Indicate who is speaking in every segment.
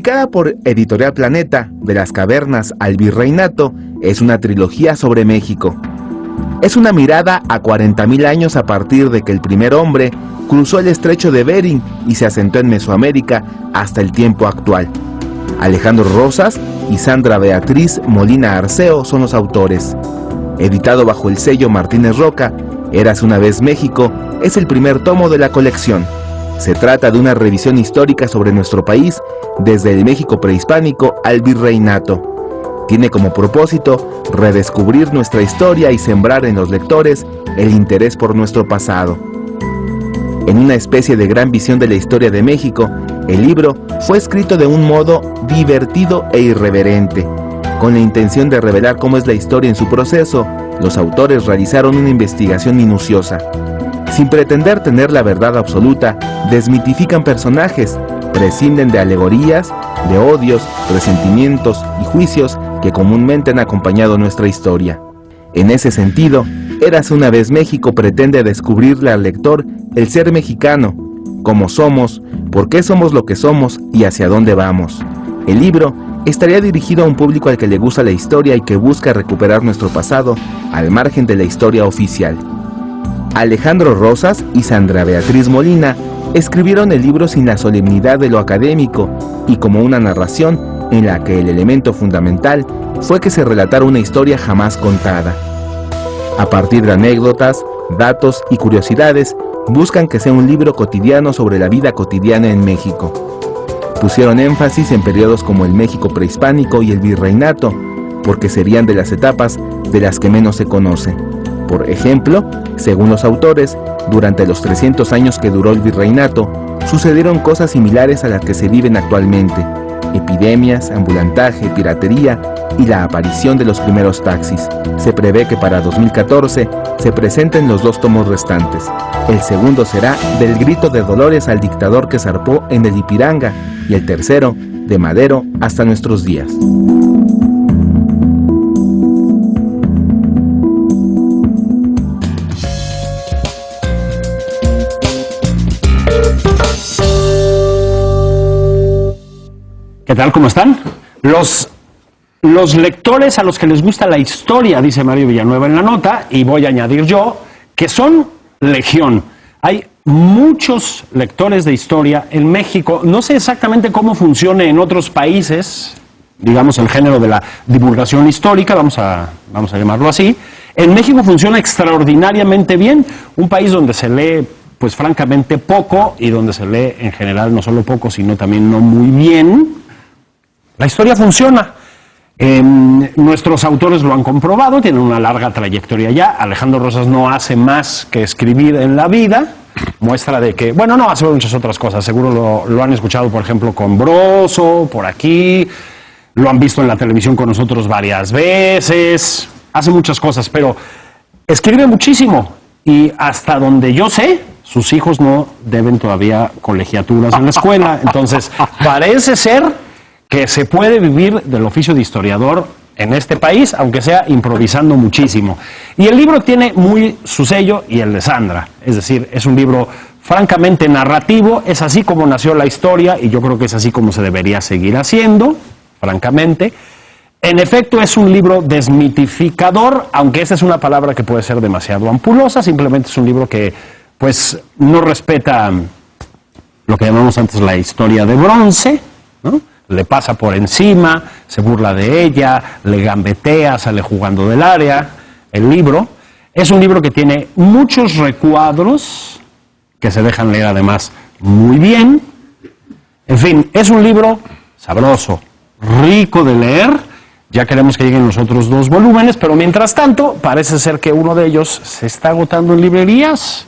Speaker 1: Publicada por Editorial Planeta, De las cavernas al virreinato, es una trilogía sobre México. Es una mirada a 40.000 años a partir de que el primer hombre cruzó el estrecho de Bering y se asentó en Mesoamérica hasta el tiempo actual. Alejandro Rosas y Sandra Beatriz Molina Arceo son los autores. Editado bajo el sello Martínez Roca, Érase una vez México es el primer tomo de la colección. Se trata de una revisión histórica sobre nuestro país, desde el México prehispánico al virreinato. Tiene como propósito redescubrir nuestra historia y sembrar en los lectores el interés por nuestro pasado. En una especie de gran visión de la historia de México, el libro fue escrito de un modo divertido e irreverente. Con la intención de revelar cómo es la historia en su proceso, los autores realizaron una investigación minuciosa. Sin pretender tener la verdad absoluta, desmitifican personajes, prescinden de alegorías, de odios, resentimientos y juicios que comúnmente han acompañado nuestra historia. En ese sentido, Érase una vez México pretende descubrirle al lector el ser mexicano, cómo somos, por qué somos lo que somos y hacia dónde vamos. El libro estaría dirigido a un público al que le gusta la historia y que busca recuperar nuestro pasado al margen de la historia oficial. Alejandro Rosas y Sandra Beatriz Molina escribieron el libro sin la solemnidad de lo académico y como una narración en la que el elemento fundamental fue que se relatara una historia jamás contada. A partir de anécdotas, datos y curiosidades, buscan que sea un libro cotidiano sobre la vida cotidiana en México. Pusieron énfasis en periodos como el México prehispánico y el virreinato, porque serían de las etapas de las que menos se conoce. Por ejemplo, según los autores, durante los 300 años que duró el virreinato, sucedieron cosas similares a las que se viven actualmente: epidemias, ambulantaje, piratería y la aparición de los primeros taxis. Se prevé que para 2014 se presenten los 2 tomos restantes. El segundo será Del grito de Dolores al dictador que zarpó en el Ipiranga, y el tercero, De Madero hasta nuestros días.
Speaker 2: ¿Qué tal? ¿Cómo están? Los lectores a los que les gusta la historia, dice Mario Villanueva en la nota, y voy a añadir yo, que son legión. Hay muchos lectores de historia en México. No sé exactamente cómo funcione en otros países, digamos el género de la divulgación histórica, vamos a llamarlo así. En México funciona extraordinariamente bien, un país donde se lee pues francamente poco y donde se lee en general no solo poco, sino también no muy bien. La historia funciona. Nuestros autores lo han comprobado, tienen una larga trayectoria ya. Alejandro Rosas no hace más que escribir en la vida, muestra de que, bueno, no, hace muchas otras cosas, seguro lo han escuchado, por ejemplo, con Broso, por aquí, lo han visto en la televisión con nosotros varias veces, hace muchas cosas, pero escribe muchísimo y hasta donde yo sé, sus hijos no deben todavía colegiaturas en la escuela, entonces parece ser que se puede vivir del oficio de historiador en este país, aunque sea improvisando muchísimo. Y el libro tiene muy su sello y el de Sandra, es decir, es un libro francamente narrativo, es así como nació la historia y yo creo que es así como se debería seguir haciendo, francamente. En efecto, es un libro desmitificador, aunque esa es una palabra que puede ser demasiado ampulosa, simplemente es un libro que pues no respeta lo que llamamos antes la historia de bronce, ¿no? Le pasa por encima, se burla de ella, le gambetea, sale jugando del área. El libro es un libro que tiene muchos recuadros que se dejan leer además muy bien. En fin, es un libro sabroso, rico de leer. Ya queremos que lleguen los otros 2 volúmenes, pero mientras tanto parece ser que uno de ellos se está agotando en librerías.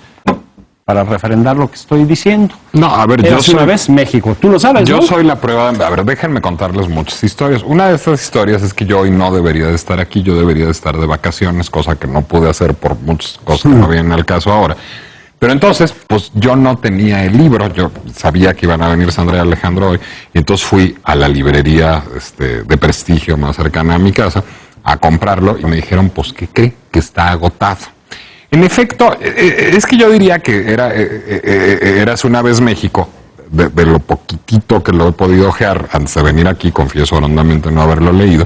Speaker 2: Para refrendar lo que estoy diciendo.
Speaker 3: No, a ver, yo soy...
Speaker 2: una vez México, tú lo sabes,
Speaker 3: Yo
Speaker 2: ¿no?
Speaker 3: soy la prueba de... A ver, déjenme contarles muchas historias. Una de estas historias es que yo hoy no debería de estar aquí, yo debería de estar de vacaciones, cosa que no pude hacer por muchas cosas que no vienen al caso ahora. Pero entonces, pues yo no tenía el libro, yo sabía que iban a venir Sandra y Alejandro hoy, y entonces fui a la librería de prestigio más cercana a mi casa a comprarlo y me dijeron, pues, ¿qué cree? Que está agotado. En efecto, es que yo diría que Érase una vez México de lo poquitito que lo he podido ojear antes de venir aquí, confieso hondamente no haberlo leído.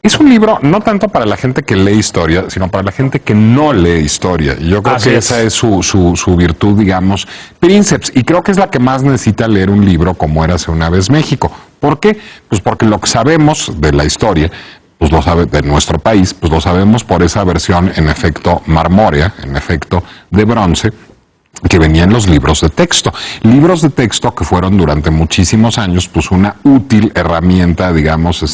Speaker 3: Es un libro no tanto para la gente que lee historia, sino para la gente que no lee historia. Y yo creo que esa es su virtud, digamos, princeps. Y creo que es la que más necesita leer un libro como Érase una vez México. ¿Por qué? Pues porque lo que sabemos de la historia, pues lo sabe de nuestro país, pues lo sabemos por esa versión en efecto marmórea, en efecto de bronce, que venía en los libros de texto que fueron durante muchísimos años pues una útil herramienta, digamos,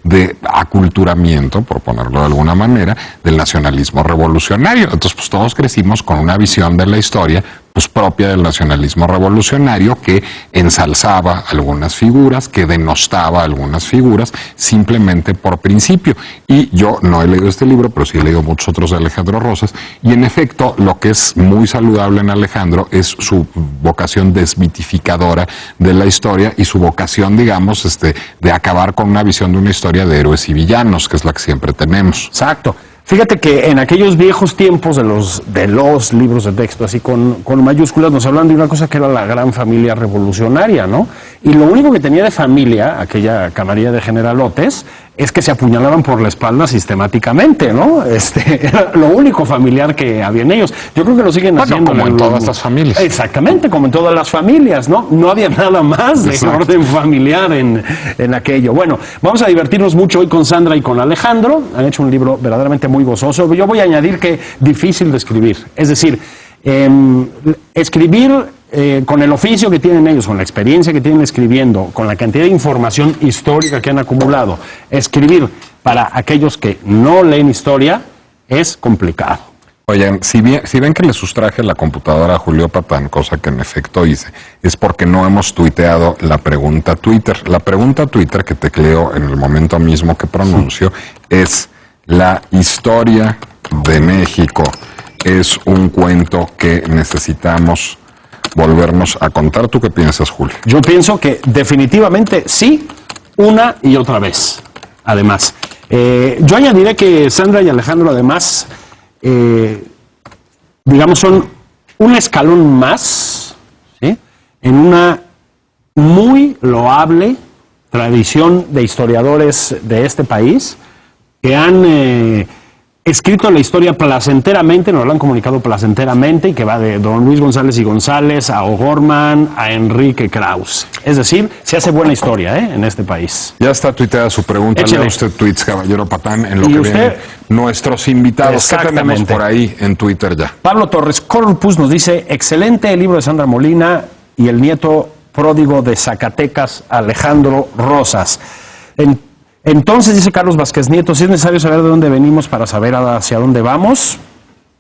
Speaker 3: de aculturamiento, por ponerlo de alguna manera, del nacionalismo revolucionario. Entonces pues todos crecimos con una visión de la historia pues propia del nacionalismo revolucionario, que ensalzaba algunas figuras, que denostaba algunas figuras simplemente por principio. Y yo no he leído este libro, pero sí he leído muchos otros de Alejandro Rosas, y en efecto lo que es muy saludable en Alejandro es su vocación desmitificadora de la historia y su vocación, digamos, de acabar con una visión de una historia de héroes y villanos, que es la que siempre tenemos.
Speaker 2: Exacto. Fíjate que en aquellos viejos tiempos de los libros de texto, así con mayúsculas, nos hablan de una cosa que era la gran familia revolucionaria, ¿no? Y lo único que tenía de familia, aquella camarilla de generalotes, es que se apuñalaban por la espalda sistemáticamente, ¿no? Era lo único familiar que había en ellos. Yo creo que lo siguen haciendo.
Speaker 3: Como en todas las familias.
Speaker 2: Exactamente, como en todas las familias, ¿no? No había nada más de orden familiar en aquello. Bueno, vamos a divertirnos mucho hoy con Sandra y con Alejandro. Han hecho un libro verdaderamente muy gozoso. Yo voy a añadir que difícil de escribir. Es decir, escribir con el oficio que tienen ellos, con la experiencia que tienen escribiendo, con la cantidad de información histórica que han acumulado, escribir para aquellos que no leen historia es complicado.
Speaker 3: Oigan, si ven que le sustraje la computadora a Julio Patán, cosa que en efecto hice, es porque no hemos tuiteado la pregunta Twitter. La pregunta Twitter que tecleo en el momento mismo que pronuncio es: ¿la historia de México es un cuento que necesitamos volvernos a contar? ¿Tú qué piensas, Julio?
Speaker 2: Yo pienso que definitivamente sí, una y otra vez. Además, yo añadiré que Sandra y Alejandro además, digamos, son un escalón más, ¿sí?, en una muy loable tradición de historiadores de este país que han escrito la historia placenteramente, nos lo han comunicado placenteramente, y que va de don Luis González y González a O'Gorman a Enrique Krauss. Es decir, se hace buena historia en este país.
Speaker 3: Ya está tuiteada su pregunta. Lea usted tweets, caballero Patán, en lo que vienen nuestros invitados. ¿Qué tenemos por ahí en Twitter ya?
Speaker 2: Pablo Torres Corpus nos dice: excelente el libro de Sandra Molina y el nieto pródigo de Zacatecas, Alejandro Rosas. Entonces, dice Carlos Vázquez Nieto, si es necesario saber de dónde venimos para saber hacia dónde vamos,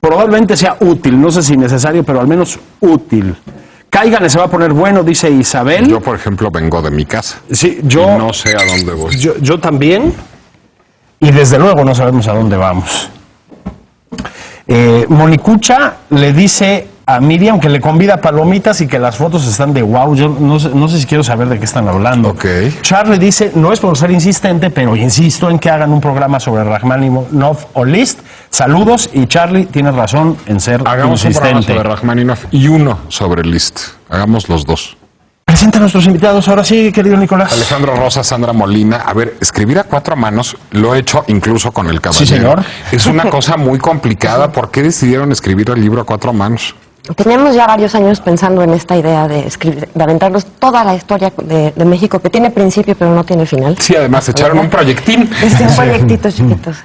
Speaker 2: probablemente sea útil, no sé si necesario, pero al menos útil. Cáigale, se va a poner bueno, dice Isabel.
Speaker 3: Yo, por ejemplo, vengo de mi casa.
Speaker 2: Sí,
Speaker 3: y no sé a dónde voy.
Speaker 2: Yo también, y desde luego no sabemos a dónde vamos. Monicucha le dice a Miriam que le convida palomitas y que las fotos están de wow. Yo no sé si quiero saber de qué están hablando.
Speaker 3: Okay.
Speaker 2: Charlie dice: no es por ser insistente, pero insisto en que hagan un programa sobre Rachmaninoff o Liszt. Saludos. Y Charlie tiene razón en ser
Speaker 3: Hagamos
Speaker 2: insistente.
Speaker 3: Un programa sobre Rachmaninoff y uno sobre Liszt. Hagamos los dos.
Speaker 2: Presenta a nuestros invitados ahora sí, querido Nicolás.
Speaker 3: Alejandro Rosas, Sandra Molina. A ver, escribir a cuatro manos lo he hecho incluso con el caballero.
Speaker 2: Sí, señor.
Speaker 3: Es una cosa muy complicada. ¿Por qué decidieron escribir el libro a cuatro manos?
Speaker 4: Teníamos ya varios años pensando en esta idea de escribir, de aventarnos toda la historia de México, que tiene principio pero no tiene final.
Speaker 3: Sí, además echaron un proyectín.
Speaker 4: Sí, proyectitos chiquitos.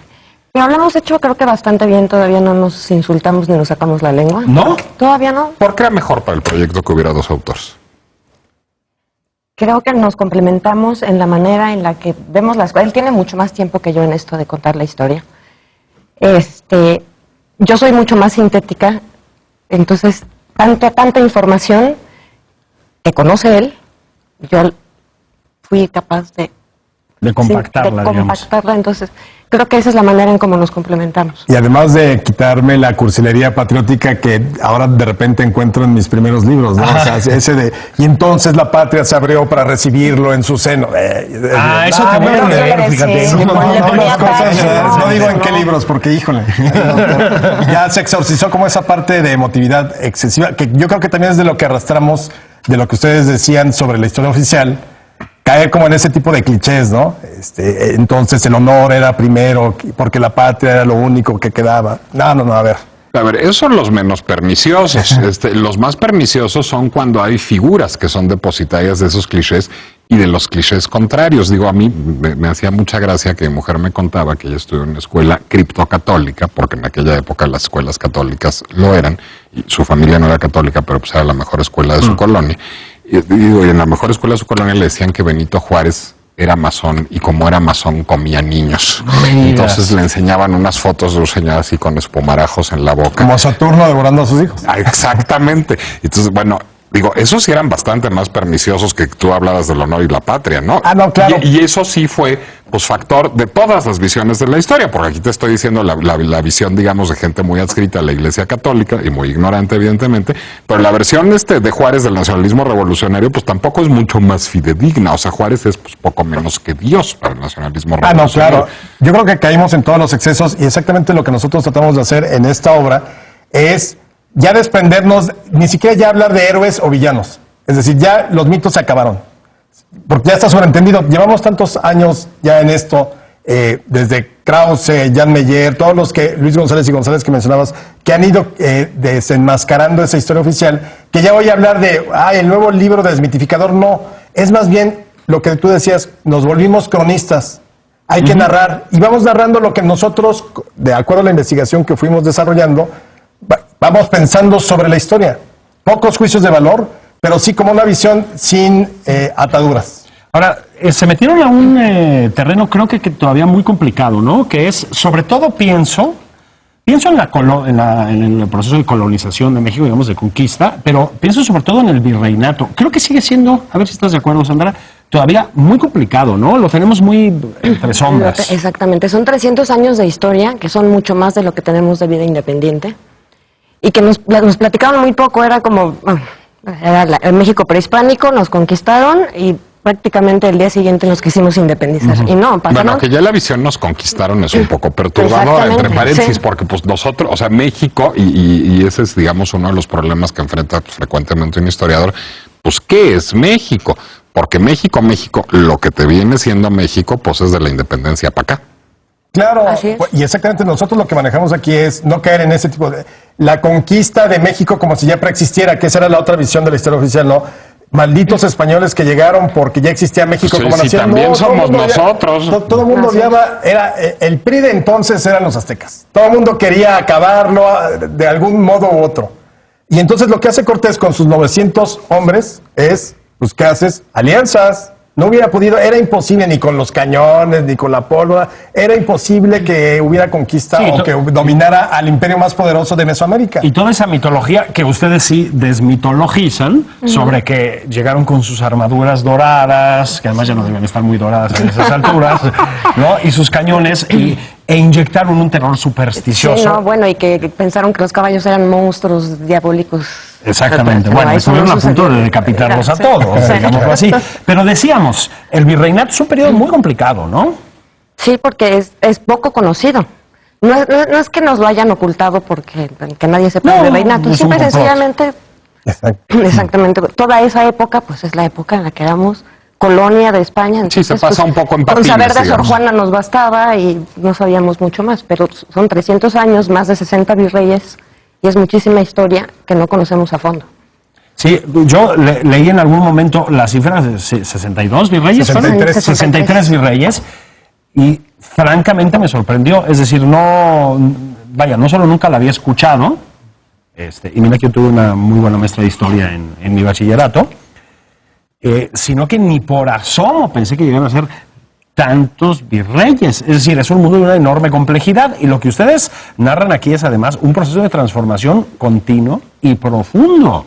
Speaker 4: Pero lo hemos hecho creo que bastante bien, todavía no nos insultamos ni nos sacamos la lengua.
Speaker 2: ¿No?
Speaker 4: Todavía no.
Speaker 3: ¿Por qué era mejor para el proyecto que hubiera dos autores?
Speaker 4: Creo que nos complementamos en la manera en la que vemos las cosas. Él tiene mucho más tiempo que yo en esto de contar la historia. Yo soy mucho más sintética, entonces tanta información que conoce él, yo fui capaz de
Speaker 2: compactarla,
Speaker 4: entonces creo que esa es la manera en cómo nos complementamos.
Speaker 5: Y además de quitarme la cursilería patriótica que ahora de repente encuentro en mis primeros libros, ¿no? O sea, ese de, y entonces la patria se abrió para recibirlo en su seno.
Speaker 2: Eso también
Speaker 4: bueno,
Speaker 2: fíjate.
Speaker 4: sí,
Speaker 5: no digo en qué libros, porque híjole. Ya se exorcizó como esa parte de emotividad excesiva, que yo creo que también es de lo que arrastramos de lo que ustedes decían sobre la historia oficial, caer como en ese tipo de clichés, ¿no? Entonces el honor era primero, porque la patria era lo único que quedaba. No, a ver.
Speaker 3: A ver, esos son los menos perniciosos. Los más perniciosos son cuando hay figuras que son depositarias de esos clichés y de los clichés contrarios. Digo, a mí me hacía mucha gracia que mi mujer me contaba que ella estudió en una escuela criptocatólica, porque en aquella época las escuelas católicas lo eran, y su familia no era católica, pero pues era la mejor escuela de su colonia. Y digo, y en la mejor escuela de su colonia le decían que Benito Juárez era masón, y como era masón comía niños. Entonces le enseñaban unas fotos de un señor así con espumarajos en la boca.
Speaker 5: Como Saturno devorando a sus hijos.
Speaker 3: Ah, exactamente. Entonces, bueno, digo, esos sí eran bastante más perniciosos que tú hablabas del honor y la patria, ¿no?
Speaker 5: Ah, no, claro.
Speaker 3: Y eso sí fue, pues, factor de todas las visiones de la historia, porque aquí te estoy diciendo la visión, digamos, de gente muy adscrita a la Iglesia Católica y muy ignorante, evidentemente, pero la versión de Juárez del nacionalismo revolucionario, pues tampoco es mucho más fidedigna. O sea, Juárez es pues, poco menos que Dios para el nacionalismo revolucionario.
Speaker 5: Ah, no, claro. Yo creo que caímos en todos los excesos, y exactamente lo que nosotros tratamos de hacer en esta obra es ya desprendernos, ni siquiera ya hablar de héroes o villanos. Es decir, ya los mitos se acabaron. Porque ya está sobreentendido. Llevamos tantos años ya en esto, desde Krause, Jan Meyer, todos los que, Luis González y González que mencionabas, que han ido desenmascarando esa historia oficial, que ya voy a hablar de, el nuevo libro desmitificador. No, es más bien lo que tú decías, nos volvimos cronistas. Hay que narrar, y vamos narrando lo que nosotros, de acuerdo a la investigación que fuimos desarrollando, vamos pensando sobre la historia. Pocos juicios de valor, pero sí como una visión sin ataduras.
Speaker 2: Ahora, se metieron a un terreno creo que todavía muy complicado, ¿no? Que es, sobre todo pienso en el proceso de colonización de México, digamos, de conquista, pero pienso sobre todo en el virreinato. Creo que sigue siendo, a ver si estás de acuerdo, Sandra, todavía muy complicado, ¿no? Lo tenemos muy entre sombras.
Speaker 4: Exactamente, son 300 años de historia, que son mucho más de lo que tenemos de vida independiente, y que nos platicaron muy poco. Era como, era el México prehispánico, nos conquistaron y prácticamente el día siguiente nos quisimos independizar. Y no, pasaron...
Speaker 3: Bueno, que ya la visión nos conquistaron es un poco perturbadora, entre paréntesis, sí. Porque pues nosotros, o sea, México, y ese es, digamos, uno de los problemas que enfrenta frecuentemente un historiador, pues, ¿qué es México? Porque México, lo que te viene siendo México, pues es de la independencia para acá.
Speaker 5: Claro, y exactamente nosotros lo que manejamos aquí es no caer en ese tipo de... La conquista de México como si ya preexistiera, que esa era la otra visión de la historia oficial, ¿no? Malditos españoles que llegaron porque ya existía México como nación.
Speaker 3: También
Speaker 5: no,
Speaker 3: somos nosotros.
Speaker 5: Todo el mundo odiaba, el PRI de entonces eran los aztecas. Todo el mundo quería acabarlo de algún modo u otro. Y entonces lo que hace Cortés con sus 900 hombres es, pues, ¿qué haces? Alianzas. No hubiera podido, era imposible ni con los cañones, ni con la pólvora, era imposible que hubiera conquista o que dominara al imperio más poderoso de Mesoamérica.
Speaker 2: Y toda esa mitología que ustedes sí desmitologizan, sobre que llegaron con sus armaduras doradas, que además ya no deben estar muy doradas en esas alturas, ¿no? Y sus cañones, e inyectaron un terror supersticioso.
Speaker 4: Sí, no, bueno, y que pensaron que los caballos eran monstruos diabólicos.
Speaker 2: Exactamente, bueno, estuvieron a punto de decapitarlos a todos, digámoslo así. Pero decíamos, el virreinato es un periodo muy complicado, ¿no? Sí, porque es poco conocido. No es que nos lo hayan ocultado porque que nadie sepa del virreinato, simple y sencillamente, exactamente, toda esa época, pues es la época en la que éramos colonia de España. Entonces,
Speaker 3: sí, se pasa un poco en patines,
Speaker 4: con saber de
Speaker 3: digamos.
Speaker 4: Sor Juana nos bastaba y no sabíamos mucho más, pero son 300 años, más de 60 virreyes, y es muchísima historia que no conocemos a fondo.
Speaker 2: Sí, yo leí en algún momento las cifras de 62 virreyes, 63 virreyes, y francamente me sorprendió. Es decir, no solo nunca la había escuchado, y mira que yo tuve una muy buena maestra de historia en mi bachillerato, sino que ni por asomo pensé que llegaran a ser tantos virreyes. Es decir, es un mundo de una enorme complejidad, y lo que ustedes narran aquí es además un proceso de transformación continuo y profundo.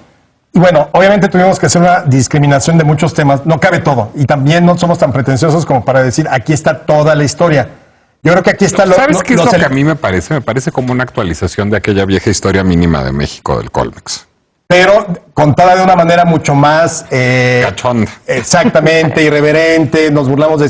Speaker 5: Y bueno, obviamente tuvimos que hacer una discriminación de muchos temas, no cabe todo, y también no somos tan pretenciosos como para decir, aquí está toda la historia. Yo creo que aquí está
Speaker 3: ¿Sabes qué es lo que a mí me parece? Me parece como una actualización de aquella vieja historia mínima de México del Colmex.
Speaker 5: Pero contada de una manera mucho más...
Speaker 3: cachonda.
Speaker 5: Exactamente, irreverente, nos burlamos de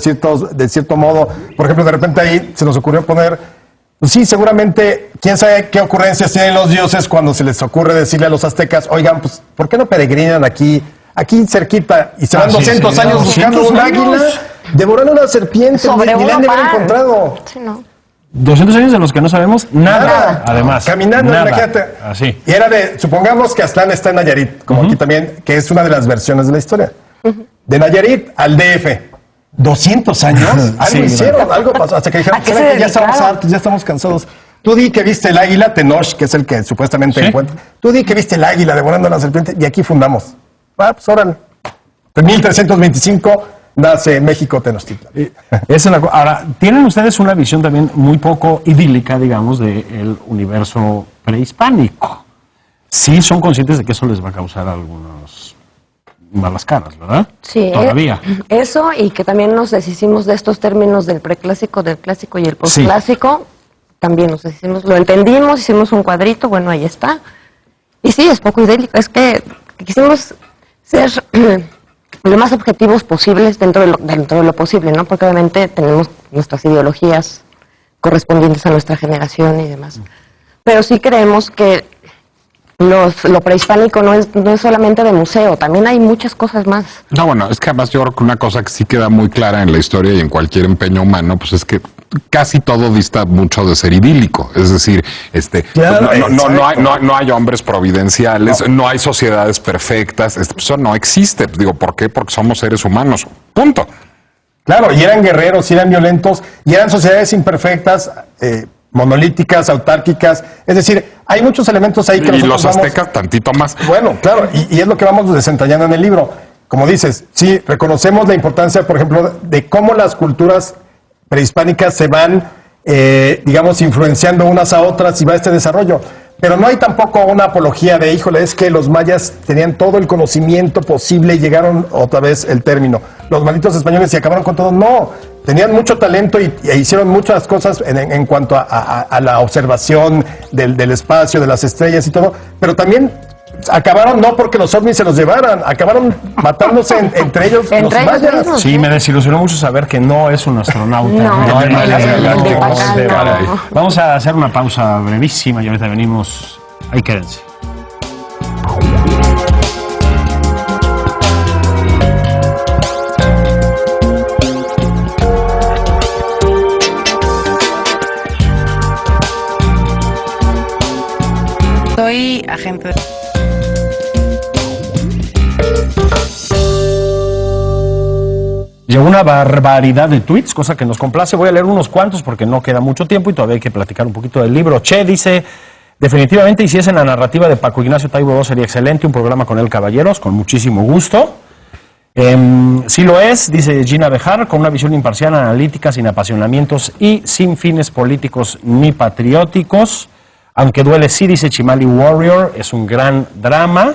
Speaker 5: cierto modo. Por ejemplo, de repente ahí se nos ocurrió poner... Pues sí, seguramente, quién sabe qué ocurrencias tienen los dioses cuando se les ocurre decirle a los aztecas, oigan, pues, ¿por qué no peregrinan aquí aquí cerquita, y se van
Speaker 2: Sí,
Speaker 5: 200
Speaker 2: sí,
Speaker 5: años
Speaker 2: 200
Speaker 5: buscando un
Speaker 2: años.
Speaker 5: águila, devorando una serpiente,
Speaker 4: Sobre
Speaker 5: ni la han de haber
Speaker 4: Europa.
Speaker 5: encontrado.
Speaker 4: Sí, ¿no?
Speaker 2: 200 años de los que no sabemos nada.
Speaker 5: Nada.
Speaker 2: Además.
Speaker 5: Caminando,
Speaker 2: nada.
Speaker 5: imagínate.
Speaker 2: Así.
Speaker 5: Y era supongamos que Aztlán está en Nayarit, como aquí también, que es una de las versiones de la historia. De Nayarit al DF. 200 años. Algo
Speaker 2: Sí,
Speaker 5: hicieron, algo pasó. Hasta que dijeron,
Speaker 4: ¿A qué
Speaker 5: "¿Saben
Speaker 4: se
Speaker 5: qué? Ya estamos
Speaker 4: dedicaron?
Speaker 5: hartos, ya estamos cansados. Tú di que viste el águila, Tenoch, que es el que supuestamente
Speaker 2: Sí.
Speaker 5: encuentra. Tú di que viste el águila devorando a la serpiente, y aquí fundamos. Pues órale. En 1325 nace México Tenochtitlan.
Speaker 2: Ahora, tienen ustedes una visión también muy poco idílica, digamos, del universo prehispánico. Sí son conscientes de que eso les va a causar algunas malas caras, ¿verdad?
Speaker 4: Sí,
Speaker 2: Todavía.
Speaker 4: Eso, y que también nos deshicimos de estos términos del preclásico, del clásico y el posclásico. También nos deshicimos, lo entendimos, hicimos un cuadrito, bueno, ahí está. Y sí, es poco idílico. Es que quisimos ser lo más objetivos posibles dentro de lo posible, ¿no? Porque obviamente tenemos nuestras ideologías correspondientes a nuestra generación y demás. Pero sí creemos que lo prehispánico no es solamente de museo, también hay muchas cosas más.
Speaker 3: No, bueno, es que además yo creo que una cosa que sí queda muy clara en la historia y en cualquier empeño humano, pues es que casi todo dista mucho de ser idílico. Es decir,
Speaker 5: Claro,
Speaker 3: no hay hombres providenciales, no hay sociedades perfectas, eso no existe. Digo, ¿por qué? Porque somos seres humanos. Punto.
Speaker 5: Claro, y eran guerreros, y eran violentos, y eran sociedades imperfectas, monolíticas, autárquicas. Es decir, hay muchos elementos ahí que
Speaker 3: Y
Speaker 5: nosotros
Speaker 3: los
Speaker 5: vamos...
Speaker 3: aztecas tantito más.
Speaker 5: Bueno, claro, y es lo que vamos desentrañando en el libro. Como dices, sí, reconocemos la importancia, por ejemplo, de cómo las culturas prehispánicas se van, digamos, influenciando unas a otras y va este desarrollo. Pero no hay tampoco una apología de, híjole, es que los mayas tenían todo el conocimiento posible y llegaron otra vez el término. Los malditos españoles y acabaron con todo. No, tenían mucho talento e hicieron muchas cosas en cuanto a la observación del espacio, de las estrellas y todo, pero también acabaron no porque los ovnis se los llevaran, acabaron matándose entre ellos los
Speaker 4: Entre ellos
Speaker 5: mayas.
Speaker 4: mismos.
Speaker 2: Sí, me desilusionó mucho saber que no es un astronauta.
Speaker 4: No,
Speaker 2: hay
Speaker 4: no,
Speaker 2: manera de
Speaker 4: no,
Speaker 2: hablar.
Speaker 4: de acá no.
Speaker 2: Vamos a hacer una pausa brevísima y ahorita venimos. Ahí quédense.
Speaker 6: Soy agente.
Speaker 2: Llegó una barbaridad de tweets, cosa que nos complace. Voy a leer unos cuantos porque no queda mucho tiempo y todavía hay que platicar un poquito del libro. Che dice, definitivamente hiciesen la narrativa de Paco Ignacio Taibo II sería excelente, un programa con él, caballeros, con muchísimo gusto. Sí lo es, dice Gina Bejar, con una visión imparcial, analítica, sin apasionamientos y sin fines políticos ni patrióticos. Aunque duele, sí, dice Chimali Warrior, es un gran drama.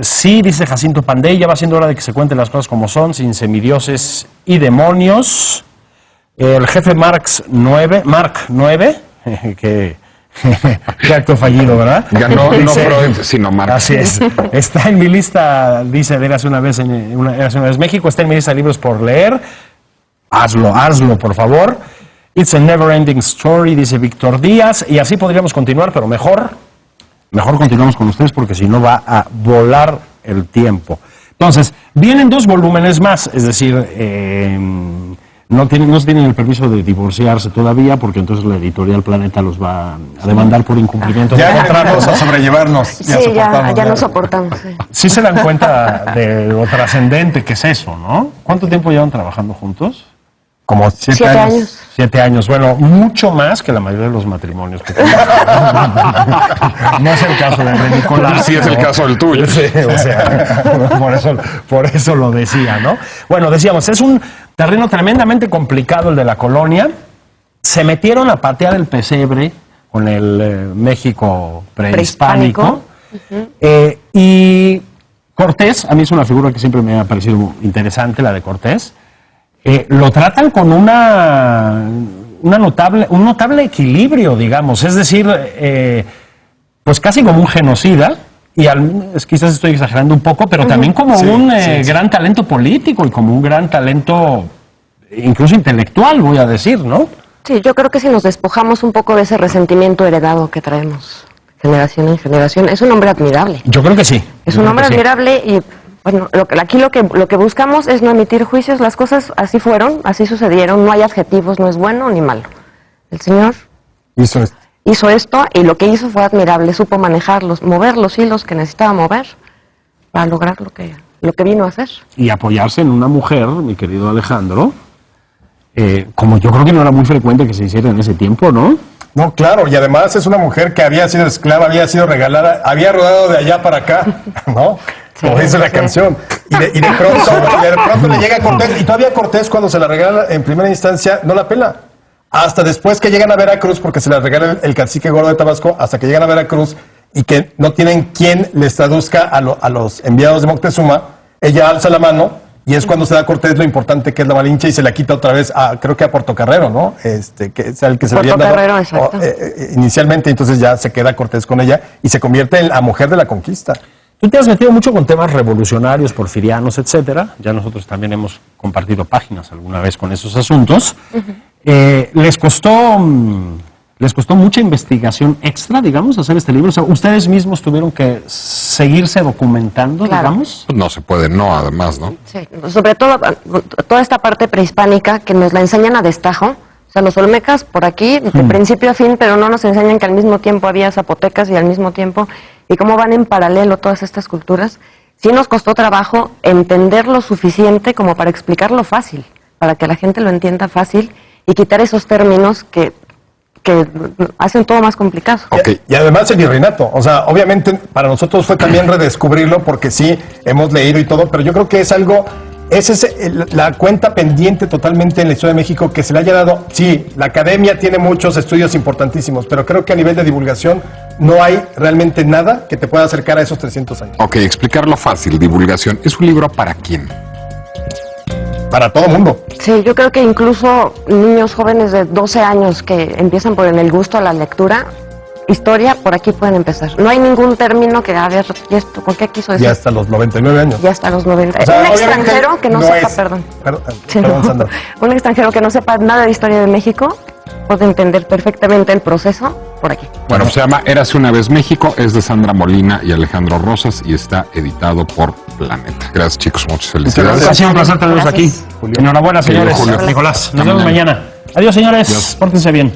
Speaker 2: Sí, dice Jacinto Pandey, ya va siendo hora de que se cuenten las cosas como son, sin semidioses y demonios. El jefe Mark 9, que qué acto fallido, ¿verdad?
Speaker 3: Ganó no
Speaker 2: Dice,
Speaker 3: Freud, sino Marx.
Speaker 2: Así es. Está en mi lista, dice, de Érase una vez México, está en mi lista de libros por leer. Hazlo, por favor. It's a never ending story, dice Víctor Díaz, y así podríamos continuar, pero mejor continuamos con ustedes porque si no va a volar el tiempo. Entonces, vienen 2 volúmenes más, es decir, no tienen el permiso de divorciarse todavía porque entonces la editorial Planeta los va a demandar por incumplimiento de
Speaker 5: Ya
Speaker 2: contrato.
Speaker 5: entramos a sobrellevarnos. y a
Speaker 4: Sí,
Speaker 5: soportarnos,
Speaker 4: ya no soportamos. Sí.
Speaker 2: Sí se dan cuenta de lo trascendente que es eso, ¿no? ¿Cuánto tiempo llevan trabajando juntos?
Speaker 5: Como 7
Speaker 4: 7
Speaker 5: años.
Speaker 4: años.
Speaker 2: 7 años, bueno, mucho más que la mayoría de los matrimonios que tenemos. No es el caso de Nicolás.
Speaker 3: Sí es el caso del tuyo.
Speaker 2: Sí, o sea, por eso lo decía, ¿no? Bueno, decíamos, es un terreno tremendamente complicado el de la colonia. Se metieron a patear el pesebre con el México prehispánico. Y Cortés, a mí es una figura que siempre me ha parecido interesante, la de Cortés. Lo tratan con un notable equilibrio, digamos, es decir, pues casi como un genocida, y quizás estoy exagerando un poco, pero también como un gran talento político y como un gran talento incluso intelectual, voy a decir, ¿no?
Speaker 4: Sí, yo creo que si nos despojamos un poco de ese resentimiento heredado que traemos generación en generación, es un hombre admirable.
Speaker 2: Yo creo que sí.
Speaker 4: Es
Speaker 2: Yo
Speaker 4: un
Speaker 2: creo
Speaker 4: hombre
Speaker 2: que sí.
Speaker 4: admirable y Bueno, aquí lo que buscamos es no emitir juicios, las cosas así fueron, así sucedieron, no hay adjetivos, no es bueno ni malo. El señor hizo esto y lo que hizo fue admirable, supo manejarlos, mover los hilos que necesitaba mover para lograr lo que vino a hacer.
Speaker 2: Y apoyarse en una mujer, mi querido Alejandro, como yo creo que no era muy frecuente que se hiciera en ese tiempo, ¿no?
Speaker 5: No, claro, y además es una mujer que había sido esclava, había sido regalada, había rodado de allá para acá, ¿no? Como dice la canción. Y de pronto le llega a Cortés, y todavía Cortés cuando se la regala en primera instancia no la pela. Hasta después que llegan a Veracruz, porque se la regala el cacique gordo de Tabasco, hasta que llegan a Veracruz y que no tienen quien les traduzca a los enviados de Moctezuma, ella alza la mano y es cuando se da a Cortés lo importante que es la Malinche y se la quita otra vez creo que a Portocarrero, ¿no? Que es el que se había dado inicialmente, entonces ya se queda Cortés con ella y se convierte en la mujer de la conquista.
Speaker 2: Tú te has metido mucho con temas revolucionarios, porfirianos, etcétera. Ya nosotros también hemos compartido páginas alguna vez con esos asuntos. ¿Les costó mucha investigación extra, digamos, hacer este libro? O sea, ¿ustedes mismos tuvieron que seguirse documentando, digamos?
Speaker 3: Pues no se puede, no, además, ¿no?
Speaker 4: Sí, sobre todo toda esta parte prehispánica que nos la enseñan a destajo. O sea, los olmecas por aquí, de principio a fin, pero no nos enseñan que al mismo tiempo había zapotecas y al mismo tiempo, y cómo van en paralelo todas estas culturas. Sí nos costó trabajo entender lo suficiente como para explicarlo fácil, para que la gente lo entienda fácil y quitar esos términos que hacen todo más complicado.
Speaker 3: Okay.
Speaker 5: Y además el virreinato, o sea, obviamente para nosotros fue también redescubrirlo porque sí, hemos leído y todo, pero yo creo que es algo, esa es la cuenta pendiente totalmente en la historia de México que se le haya dado. Sí, la academia tiene muchos estudios importantísimos, pero creo que a nivel de divulgación no hay realmente nada que te pueda acercar a esos 300 años.
Speaker 3: Ok, explicarlo fácil, divulgación. ¿Es un libro para quién?
Speaker 5: Para todo mundo.
Speaker 4: Sí, yo creo que incluso niños jóvenes de 12 años que empiezan por el gusto a la lectura, historia, por aquí pueden empezar. No hay ningún término que, a ver, ¿y esto por qué quiso decir?
Speaker 5: Ya hasta los 99 años.
Speaker 4: Ya hasta los 90.
Speaker 5: O sea,
Speaker 4: un extranjero que no sepa, perdón,
Speaker 5: Sandra.
Speaker 4: un extranjero que no sepa nada de historia de México puede entender perfectamente el proceso por aquí.
Speaker 3: Bueno, se llama Érase una vez México, es de Sandra Molina y Alejandro Rosas y está editado por Planeta. Gracias, chicos, muchas felicidades.
Speaker 2: Ha sido un placer tenerlos aquí. Enhorabuena, señores.
Speaker 3: Julio.
Speaker 2: Nicolás, nos vemos mañana. Adiós, señores. Pórtense bien.